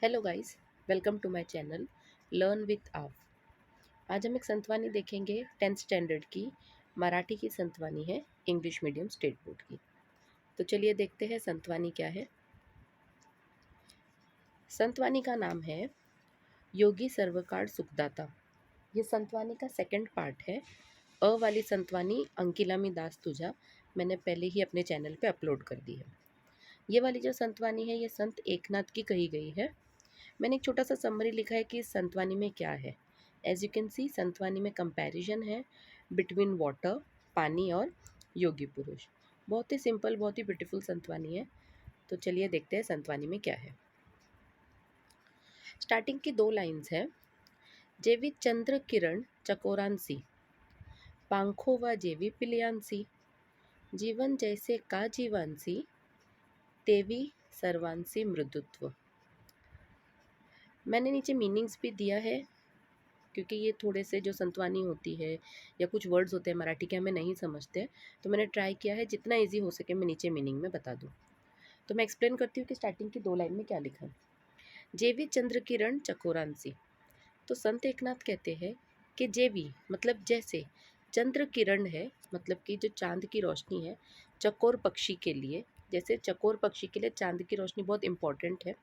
Hello guys, welcome to my channel learn with आप। आज हम एक संतवानी देखेंगे 10th स्टैंडर्ड की। मराठी की संतवानी है, इंग्लिश मीडियम स्टेट बोर्ड की। तो चलिए देखते हैं संतवानी क्या है। संतवानी का नाम है योगी सर्वकाळ सुखदाता। ये संतवानी का सेकंड पार्ट है। अ वाली संतवानी अंकिलामी दास तुझा मैंने पहले ही अपने चैनल पे अपलोड कर दी है। ये वाली जो संतवानी है ये संत एकनाथ की कही गई है। मैंने एक छोटा सा समरी लिखा है कि इस संतवानी में क्या है। एज यू कैन सी, संतवानी में कंपैरिजन है बिटवीन वाटर, पानी और योगी पुरुष। बहुत ही सिंपल, बहुत ही ब्यूटीफुल संतवानी है। तो चलिए देखते हैं संतवानी में क्या है। स्टार्टिंग की दो लाइन्स हैं। जेवी चंद्र किरण चकोरांसी, पांखो व जेवी पिलियांसी, जीवन जैसे का जीवांसी, तेवी सर्वांसी मृदुत्व। मैंने नीचे मीनिंग्स भी दिया है, क्योंकि ये थोड़े से जो संतवानी होती है या कुछ वर्ड्स होते हैं मराठी के हमें नहीं समझते, तो मैंने ट्राई किया है जितना इजी हो सके मैं नीचे मीनिंग में बता दूँ। तो मैं एक्सप्लेन करती हूँ कि स्टार्टिंग की दो लाइन में क्या लिखा है। जेवी चंद्र किरण चकोरांसी। तो संत एकनाथ कहते हैं कि जेवी मतलब जैसे, चंद्र किरण है मतलब कि जो चांद की रोशनी है, चकोर पक्षी के लिए, जैसे चकोर पक्षी के लिए चांद की रोशनी बहुत इंपॉर्टेंट है।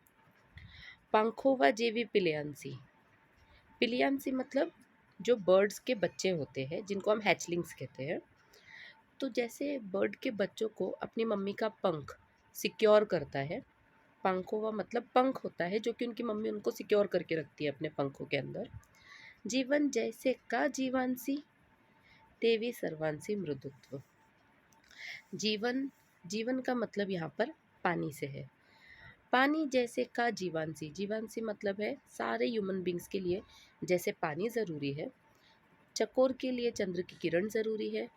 पंखों व जेवी पिलियांसी। पिलियांसी मतलब जो बर्ड्स के बच्चे होते हैं जिनको हम हैचलिंग्स कहते हैं। तो जैसे बर्ड के बच्चों को अपनी मम्मी का पंख सिक्योर करता है, पंखों का मतलब पंख होता है जो कि उनकी मम्मी उनको सिक्योर करके रखती है अपने पंखों के अंदर। जीवन जैसे का जीवांसी, तेवी सर्वांसी मृदुत्व। जीवन, जीवन का मतलब यहाँ पर पानी से है। पानी जैसे का जीवांसी, जीवांसी मतलब है सारे ह्यूमन बींग्स के लिए जैसे पानी ज़रूरी है, चकोर के लिए चंद्र की किरण ज़रूरी है,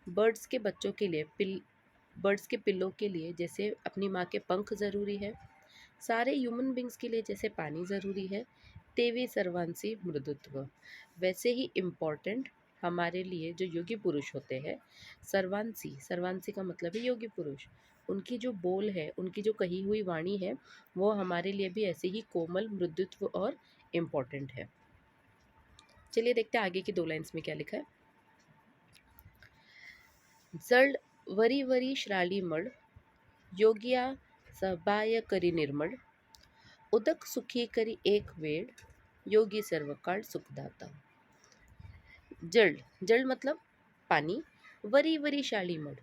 बर्ड्स के बच्चों के लिए बर्ड्स के पिल्लों के लिए जैसे अपनी माँ के पंख ज़रूरी है, सारे ह्यूमन बींग्स के लिए जैसे पानी ज़रूरी है, तेवे सर्वांसी मृदुत्व, वैसे ही इम्पॉर्टेंट हमारे लिए जो योगी पुरुष होते हैं। सर्वांसी, सर्वांसी का मतलब है योगी पुरुष। उनकी जो बोल है, उनकी जो कही हुई वाणी है, वो हमारे लिए भी ऐसे ही कोमल, मृदुत्व और इम्पॉर्टेंट है। चलिए देखते हैं आगे की दो लाइन्स में क्या लिखा है। जड वरी वरी श्राली मड, योगिया सबाय करी निर्मळ, उदक सुखी करी एक वेळ, योगी सर्व काळ सुखदाता। जल, जल मतलब पानी, वरी वरी शाली मड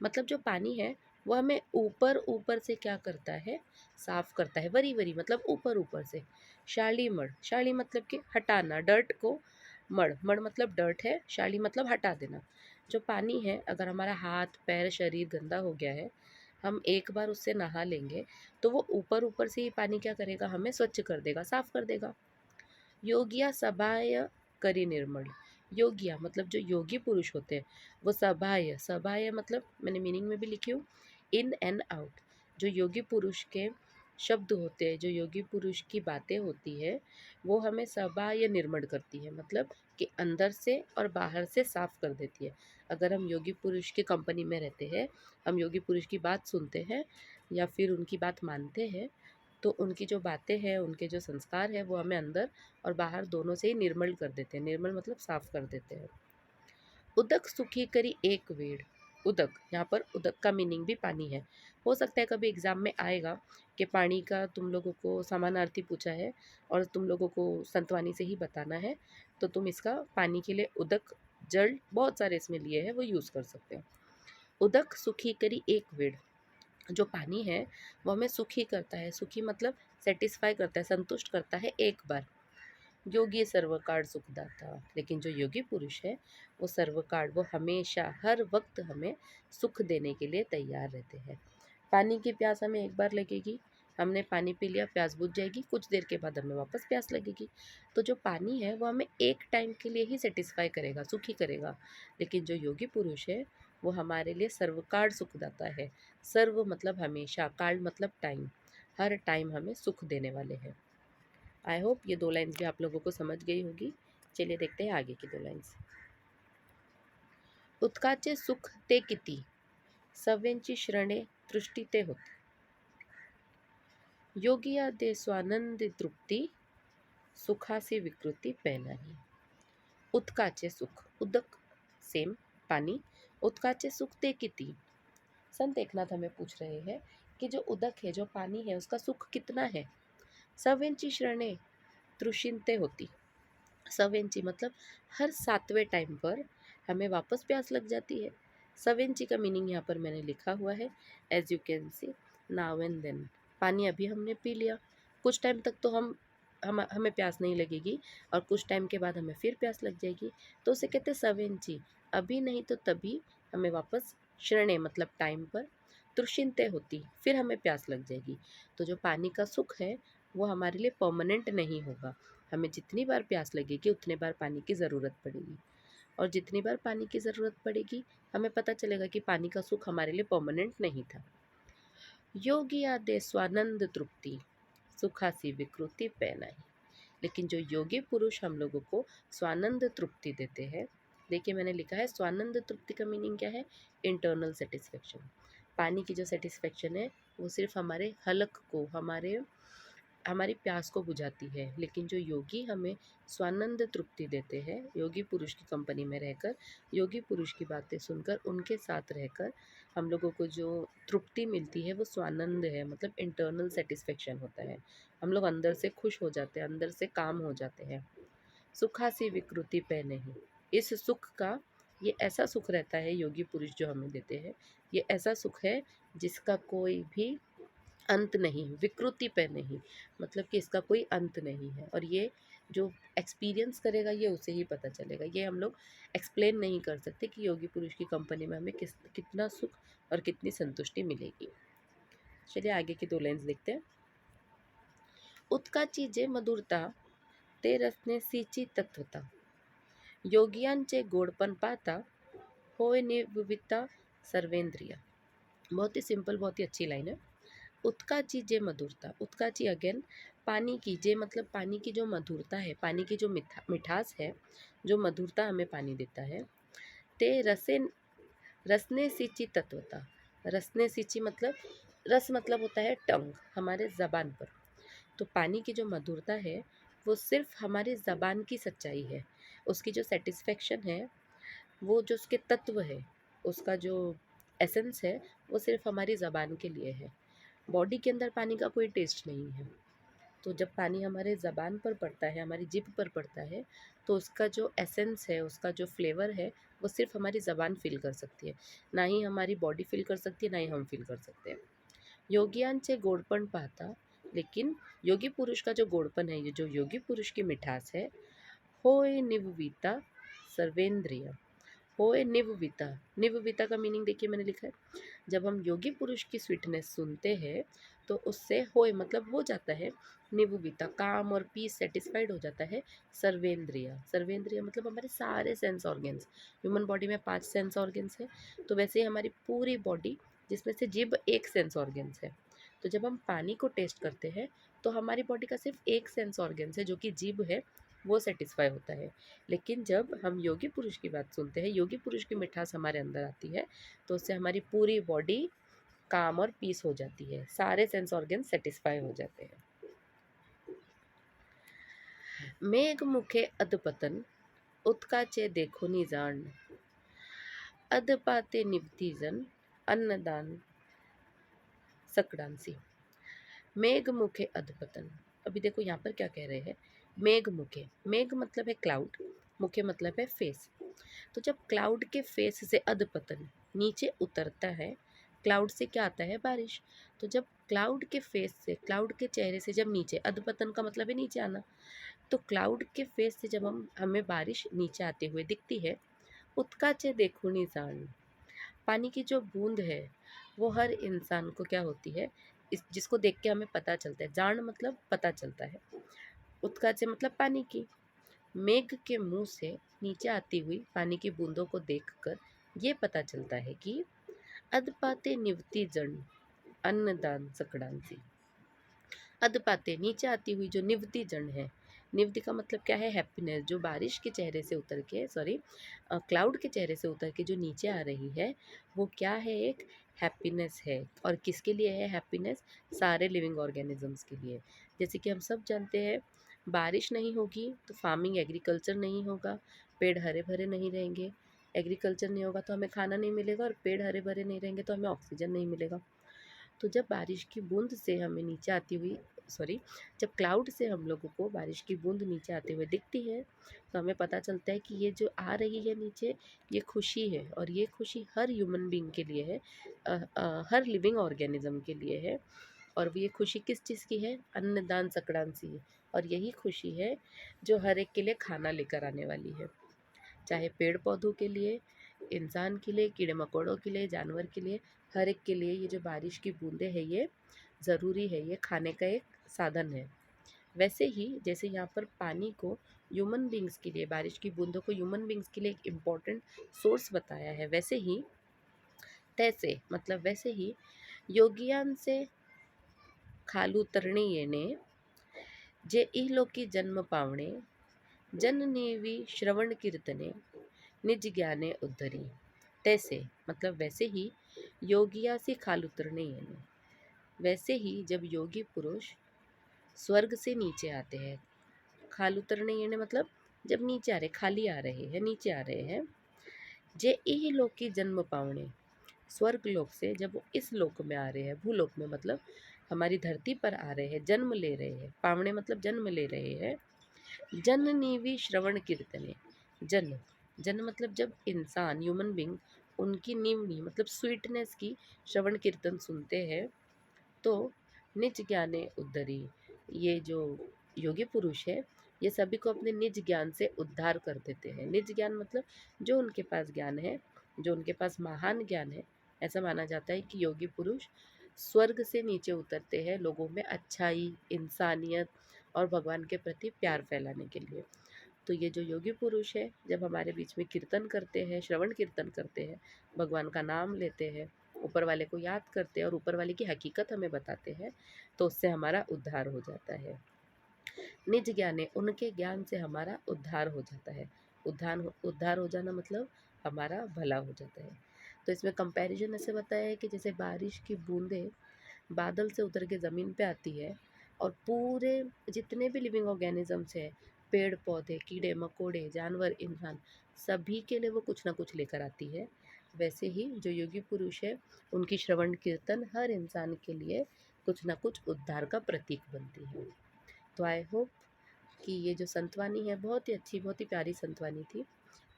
मतलब जो पानी है वो हमें ऊपर ऊपर से क्या करता है, साफ करता है। वरी वरी मतलब ऊपर ऊपर से। शाली मड, शाली मतलब कि हटाना, डर्ट को। मड़, मड़ मतलब डर्ट है, शाली मतलब हटा देना। जो पानी है, अगर हमारा हाथ पैर शरीर गंदा हो गया है, हम एक बार उससे नहा लेंगे तो वो ऊपर ऊपर से ही पानी क्या करेगा, हमें स्वच्छ कर देगा, साफ कर देगा। योगिया सबाय करी निर्मल। योगिया मतलब जो योगी पुरुष होते हैं वो सबाय, सबाय मतलब मैंने मीनिंग में भी लिखी हूँ, इन एंड आउट। जो योगी पुरुष के शब्द होते हैं, जो योगी पुरुष की बातें होती है, वो हमें सबाय निर्मल करती है, मतलब कि अंदर से और बाहर से साफ कर देती है। अगर हम योगी पुरुष की कंपनी में रहते हैं, हम योगी पुरुष की बात सुनते हैं या फिर उनकी बात मानते हैं, तो उनकी जो बातें हैं, उनके जो संस्कार है, वो हमें अंदर और बाहर दोनों से ही निर्मल कर देते हैं। निर्मल मतलब साफ कर देते हैं। उदक सुखी करी एक वेड़। उदक, यहाँ पर उदक का मीनिंग भी पानी है। हो सकता है कभी एग्जाम में आएगा कि पानी का तुम लोगों को समानार्थी पूछा है और तुम लोगों को संतवानी से ही बताना है, तो तुम इसका पानी के लिए उदक, जल बहुत सारे इसमें लिए हैं, वो यूज़ कर सकते हो। उदक सुखी करी एक वेड़, जो पानी है वो हमें सुखी करता है। सुखी मतलब सेटिस्फाई करता है, संतुष्ट करता है एक बार। योगी सर्वकाल सुखदाता, लेकिन जो योगी पुरुष है वो सर्वकाल, वो हमेशा हर वक्त हमें सुख देने के लिए तैयार रहते हैं। पानी की प्यास हमें एक बार लगेगी, हमने पानी पी लिया, प्यास बुझ जाएगी, कुछ देर के बाद हमें वापस प्यास लगेगी। तो जो पानी है वो हमें एक टाइम के लिए ही सेटिस्फाई करेगा, सुखी करेगा। लेकिन जो योगी पुरुष है वो हमारे लिए सर्वकाल सुखदाता है। सर्व मतलब हमेशा, काल मतलब टाइम, हर टाइम हमें सुख देने वाले हैं। आई होप ये दो लाइन्स भी आप लोगों को समझ गई होगी। चलिए देखते हैं आगे की दो लाइन्स। उत्काचे सुख ते किती, सव्यांची शरणे तृष्टी ते होते। योगिया दे स्वानंद तृप्ती सुखासी विकृती पैनाही. उदकाचे सुख. उदक सेम पानी. उदकाचे सुख ते किती. संत एकनाथ हमें पूछ रहे हैं कि जो उदक है, जो पानी है, उसका सुख कितना है. सवेंची शरणे तृषिंते होती. सवेंची मतलब हर 7वें टाइम पर हमें वापस प्यास लग जाती है. सवेंची का मीनिंग यहाँ पर मैंने लिखा हुआ है, as you can see. Now and then. पानी अभी हमने पी लिया, कुछ टाइम तक तो हमें प्यास नहीं लगेगी और कुछ टाइम के बाद हमें फिर प्यास लग जाएगी. तो उसे कहते हैं सवेंची. अभी नहीं तो तभी हमें वापस शरणे मतलब टाइम पर तृषिंते होती, फिर हमें प्यास लग जाएगी. तो जो पानी का सुख है वो हमारे लिए परमानेंट नहीं होगा. हमें जितनी बार प्यास लगेगी उतने बार पानी की ज़रूरत पड़ेगी, और जितनी बार पानी की ज़रूरत पड़ेगी हमें पता चलेगा कि पानी का सुख हमारे लिए परमानेंट नहीं था. योगी आदे स्वानंद तृप्ति सुखासी विकृति पैनाही. लेकिन जो योगी पुरुष हम लोगों को स्वानंद तृप्ति देते हैं, देखिए मैंने लिखा है स्वानंद तृप्ति का मीनिंग क्या है, इंटरनल सेटिस्फेक्शन. पानी की जो सेटिस्फेक्शन है वो सिर्फ हमारे हलक को, हमारी प्यास को बुझाती है. लेकिन जो योगी हमें स्वानंद तृप्ति देते हैं, योगी पुरुष की कंपनी में रहकर, योगी पुरुष की बातें सुनकर, उनके साथ रहकर हम लोगों को जो तृप्ति मिलती है वो स्वानंद है, मतलब इंटरनल सेटिस्फेक्शन होता है. हम लोग अंदर से खुश हो जाते हैं, अंदर से काम हो जाते हैं. सुखासी विकृति पे नहीं. इस सुख का, ये ऐसा सुख रहता है योगी पुरुष जो हमें देते हैं, ये ऐसा सुख है जिसका कोई भी अंत नहीं. विकृति पे नहीं मतलब कि इसका कोई अंत नहीं है, और ये जो एक्सपीरियंस करेगा ये उसे ही पता चलेगा. ये हम लोग एक्सप्लेन नहीं कर सकते कि योगी पुरुष की कंपनी में हमें कितना सुख और कितनी संतुष्टि मिलेगी. चलिए आगे की 2 लाइन्स देखते हैं. उत्काची जे मधुरता ते रसने सीची तत्वता. योगियांचे गोडपण पाता होय निर्विविधता सर्वेंद्रिय. बहुत ही सिंपल, बहुत ही अच्छी लाइन है. उत्काची जे मधुरता. उत्काची अगेन पानी की. जे मतलब पानी की जो मधुरता है, पानी की जो मिठास है, जो मधुरता हमें पानी देता है. ते रसने सींची तत्वता. रसने सींची मतलब, रस मतलब होता है टंग, हमारे ज़बान पर. तो पानी की जो मधुरता है वो सिर्फ हमारी ज़बान की सच्चाई है. उसकी जो सेटिस्फेक्शन है, वो जो उसके तत्व है, उसका जो एसेंस है, वो सिर्फ हमारी ज़बान के लिए है. बॉडी के अंदर पानी का कोई टेस्ट नहीं है. तो जब पानी हमारे ज़बान पर पड़ता है, हमारी जिभ पर पड़ता है, तो उसका जो एसेंस है, उसका जो फ्लेवर है, वो सिर्फ हमारी ज़बान फील कर सकती है. ना ही हमारी बॉडी फील कर सकती है, ना ही हम फील कर सकते हैं. योगियांचे गोडपण पाहता. लेकिन योगी पुरुष का जो गोडपन है, ये जो योगी पुरुष की मिठास है, होय निवविता सर्वेंद्रिय. होय निवविता. निवविता का मीनिंग देखिए मैंने लिखा है. जब हम योगी पुरुष की स्वीटनेस सुनते हैं तो उससे होय मतलब हो जाता है निवविता, काम और पीस, सेटिस्फाइड हो जाता है. सर्वेंद्रिय. सर्वेंद्रिय मतलब हमारे सारे सेंस ऑर्गन्स. ह्यूमन बॉडी में 5 सेंस ऑर्गन्स है, तो वैसे ही हमारी पूरी बॉडी, जिसमें से जिभ एक सेंस ऑर्गन्स है. तो जब हम पानी को टेस्ट करते हैं तो हमारी बॉडी का सिर्फ एक सेंस ऑर्गन्स है जो कि जिभ है, वो सेटिस्फाई होता है. लेकिन जब हम योगी पुरुष की बात सुनते हैं, योगी पुरुष की मिठास हमारे अंदर आती है, तो उससे हमारी पूरी बॉडी काम और पीस हो जाती है, सारे सेंस ऑर्गन सेटिस्फाई हो जाते हैं. मेघ मुखे अधपतन उत्काचे देखो जान. अधपाते निवती जन अन्नदान सकड़ांसी. मेघ मुखे अधपतन. अभी देखो यहाँ पर क्या कह रहे हैं. मेघ मुखे. मेघ मतलब है क्लाउड, मुखे मतलब है फेस. तो जब क्लाउड के फेस से अधपतन नीचे उतरता है, क्लाउड से क्या आता है, बारिश. तो जब क्लाउड के फेस से, क्लाउड के चेहरे से जब नीचे, अधपतन का मतलब है नीचे आना, तो क्लाउड के फेस से जब हमें बारिश नीचे आते हुए दिखती है, उत्काचे देखूनी जान. पानी की जो बूंद है वो हर इंसान को क्या होती है, इस जिसको देख के हमें पता चलता है. जान मतलब पता चलता है. उत्काचे मतलब पानी की. मेघ के मुंह से नीचे आती हुई पानी की बूंदों को देखकर ये पता चलता है कि अधपाते निवती जन अन्नदान सकड़ांसी. अधपाते नीचे आती हुई जो निवती जन है, निवृत्ति का मतलब क्या है? हैप्पीनेस। जो बारिश के चेहरे से उतर के क्लाउड के चेहरे से उतर के जो नीचे आ रही है, वो क्या है? एक हैप्पीनेस है। और किसके लिए है हैप्पीनेस? सारे लिविंग ऑर्गेनिजम्स के लिए। जैसे कि हम सब जानते हैं, बारिश नहीं होगी तो फार्मिंग एग्रीकल्चर नहीं होगा, पेड़ हरे भरे नहीं रहेंगे। एग्रीकल्चर नहीं होगा तो हमें खाना नहीं मिलेगा, और पेड़ हरे भरे नहीं रहेंगे तो हमें ऑक्सीजन नहीं मिलेगा। तो जब बारिश की बूंद से हमें नीचे आती हुई सॉरी जब क्लाउड से हम लोगों को बारिश की बूंद नीचे आते हुए दिखती है, तो हमें पता चलता है कि ये जो आ रही है नीचे, ये खुशी है। और ये खुशी हर ह्यूमन बीइंग के लिए है, हर लिविंग ऑर्गेनिज्म के लिए है। और ये खुशी किस चीज़ की है? अन्नदान संक्रांति है। और यही खुशी है जो हर एक के लिए खाना लेकर आने वाली है, चाहे पेड़ पौधों के लिए, इंसान के लिए, कीड़े मकोड़ों के लिए, जानवर के लिए, हर एक के लिए ये जो बारिश की बूंदें हैं ये ज़रूरी है, ये खाने का एक साधन है। वैसे ही जैसे यहाँ पर पानी को ह्यूमन बींग्स के लिए, बारिश की बूंदों को ह्यूमन बींग्स के लिए एक इम्पॉर्टेंट सोर्स बताया है, वैसे ही योगियान से खालू तरणी येणे जे इहलोकी जन्म पावणे जननीवी श्रवण कीर्तने निज ज्ञाने उद्धरी। तैसे मतलब वैसे ही योगिया से खाल उतरने यानी वैसे ही जब योगी पुरुष स्वर्ग से नीचे आते हैं, खाल उतरने यानी मतलब जब नीचे आ रहे, खाली आ रहे हैं, नीचे आ रहे हैं, जे इह लोक की जन्म पावने, स्वर्ग लोक से जब वो इस लोक में आ रहे हैं, भूलोक में मतलब हमारी धरती पर आ रहे हैं, जन्म ले रहे हैं, पावने मतलब जन्म ले रहे हैं, जननीवी श्रवण कीर्तने। जन जन मतलब जब इंसान, ह्यूमन बींग, उनकी नीवनी मतलब स्वीटनेस की श्रवण कीर्तन सुनते हैं, तो निज ज्ञाने उद्धरी, ये जो योगी पुरुष है, ये सभी को अपने निज ज्ञान से उद्धार कर देते हैं। निज ज्ञान मतलब जो उनके पास ज्ञान है, जो उनके पास महान ज्ञान है। ऐसा माना जाता है कि योगी पुरुष स्वर्ग से नीचे उतरते हैं लोगों में अच्छाई, इंसानियत और भगवान के प्रति प्यार फैलाने के लिए। तो ये जो योगी पुरुष है, जब हमारे बीच में कीर्तन करते हैं, श्रवण कीर्तन करते हैं, भगवान का नाम लेते हैं, ऊपर वाले को याद करते हैं और ऊपर वाले की हकीकत हमें बताते हैं, तो उससे हमारा उद्धार हो जाता है। निज ज्ञाने, उनके ज्ञान से हमारा उद्धार हो जाता है। उद्धार हो जाना मतलब हमारा भला हो जाता है। तो इसमें कंपैरिजन ऐसे बताया है कि जैसे बारिश की बूंदें बादल से उतर के ज़मीन पे आती है, और पूरे जितने भी लिविंग ऑर्गेनिजम्स हैं, पेड़ पौधे, कीड़े मकोड़े, जानवर, इंसान, सभी के लिए वो कुछ ना कुछ लेकर आती है। वैसे ही जो योगी पुरुष है, उनकी श्रवण कीर्तन हर इंसान के लिए कुछ ना कुछ उद्धार का प्रतीक बनती है। तो आई होप कि ये जो संतवानी है बहुत ही अच्छी, बहुत ही प्यारी संतवानी थी।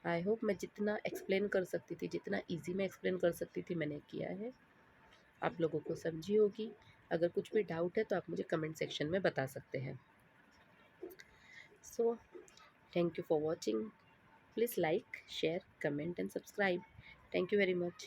आई होप मैं जितना एक्सप्लेन कर सकती थी, जितना ईजी में एक्सप्लेन कर सकती थी, मैंने किया है। आप लोगों को समझी होगी। अगर कुछ भी डाउट है तो आप मुझे कमेंट सेक्शन में बता सकते हैं। So thank you for watching. Please like, share, comment and subscribe. Thank you very much.